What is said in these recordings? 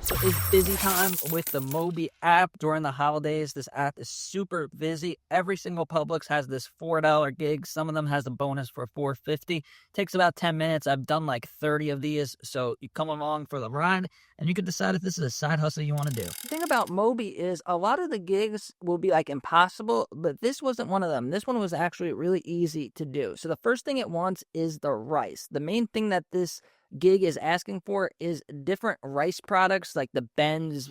So it's busy time with the Mobee app during the holidays. This app is super busy. Every single Publix has this $4 gig. Some of them has a bonus for $4.50. Takes about 10 minutes. I've done like 30 of these. So you come along for the ride and you can decide if this is a side hustle you want to do. The thing about Mobee is a lot of the gigs will be like impossible, but this wasn't one of them. This one was actually really easy to do. So the first thing it wants is the rice. The main thing that this gig is asking for is different rice products like the Ben's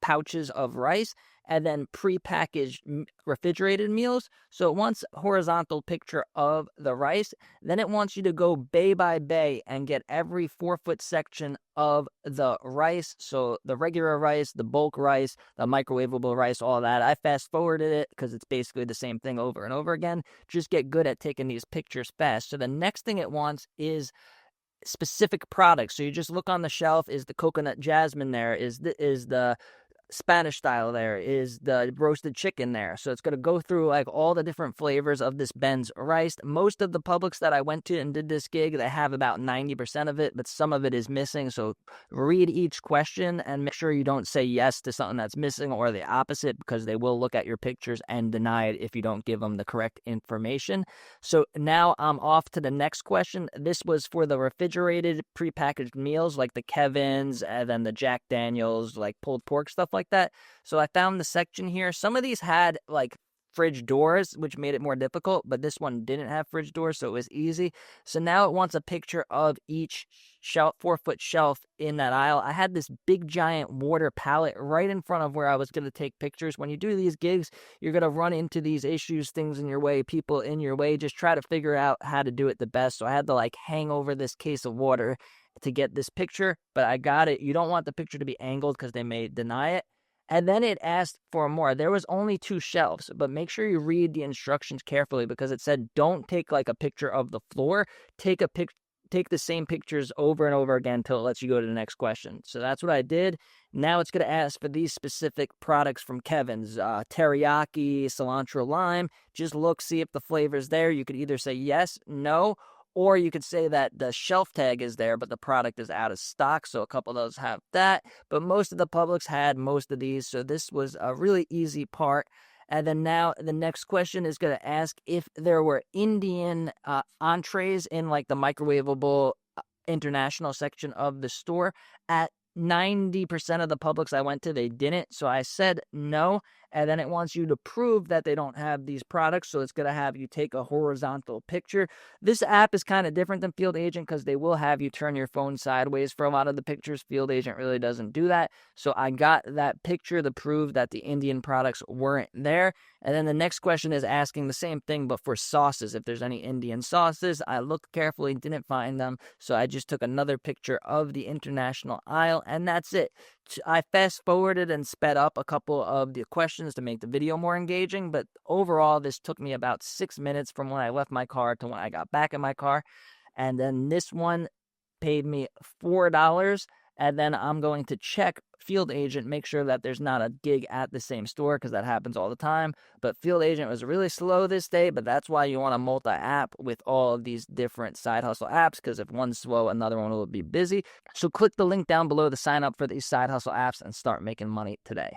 pouches of rice, and then prepackaged refrigerated meals. So it wants a horizontal picture of the rice. Then it wants you to go bay by bay and get every 4-foot section of the rice. So the regular rice, the bulk rice, the microwavable rice, all that. I fast forwarded it because it's basically the same thing over and over again. Just get good at taking these pictures fast. So the next thing it wants is specific products. So you just look on the shelf. Is the coconut jasmine there? Is the Spanish style there? Is the roasted chicken there? So it's going to go through like all the different flavors of this Ben's rice. Most of the Publix that I went to and did this gig, they have about 90% of it, but some of it is missing. So read each question and make sure you don't say yes to something that's missing or the opposite, because they will look at your pictures and deny it if you don't give them the correct information. So now I'm off to the next question. This was for the refrigerated prepackaged meals like the Kevin's and then the Jack Daniels, like pulled pork, stuff like that. So I found the section here. Some of these had like fridge doors, which made it more difficult, but this one didn't have fridge doors, so it was easy. So now it wants a picture of each shelf, 4-foot shelf in that aisle. I had this big giant water pallet right in front of where I was going to take pictures. When you do these gigs, you're going to run into these issues, things in your way, people in your way. Just try to figure out how to do it the best. So I had to like hang over this case of water to get this picture, but I got it. You don't want the picture to be angled because they may deny it. And then it asked for more. There was only 2 shelves, but make sure you read the instructions carefully, because it said don't take like a picture of the floor. Take the same pictures over and over again until it lets you go to the next question. So that's what I did. Now it's going to ask for these specific products from Kevin's, teriyaki, cilantro, lime. Just look, see if the flavor's there. You could either say yes, no, or you could say that the shelf tag is there, but the product is out of stock. So a couple of those have that. But most of the Publix had most of these. So this was a really easy part. And then now the next question is going to ask if there were Indian entrees in like the microwavable international section of the store. At 90% of the Publix I went to, they didn't. So I said no. And then it wants you to prove that they don't have these products. So it's going to have you take a horizontal picture. This app is kind of different than Field Agent because they will have you turn your phone sideways for a lot of the pictures. Field Agent really doesn't do that. So I got that picture to prove that the Indian products weren't there. And then the next question is asking the same thing, but for sauces. If there's any Indian sauces, I looked carefully, didn't find them. So I just took another picture of the international aisle, and that's it. I fast forwarded and sped up a couple of the questions to make the video more engaging, but overall this took me about 6 minutes from when I left my car to when I got back in my car. And then this one paid me $4, and then I'm going to check Field Agent, make sure that there's not a gig at the same store, because that happens all the time. But Field Agent was really slow this day, but that's why you want to multi-app with all of these different side hustle apps, because if one's slow, another one will be busy. So click the link down below to sign up for these side hustle apps and start making money today.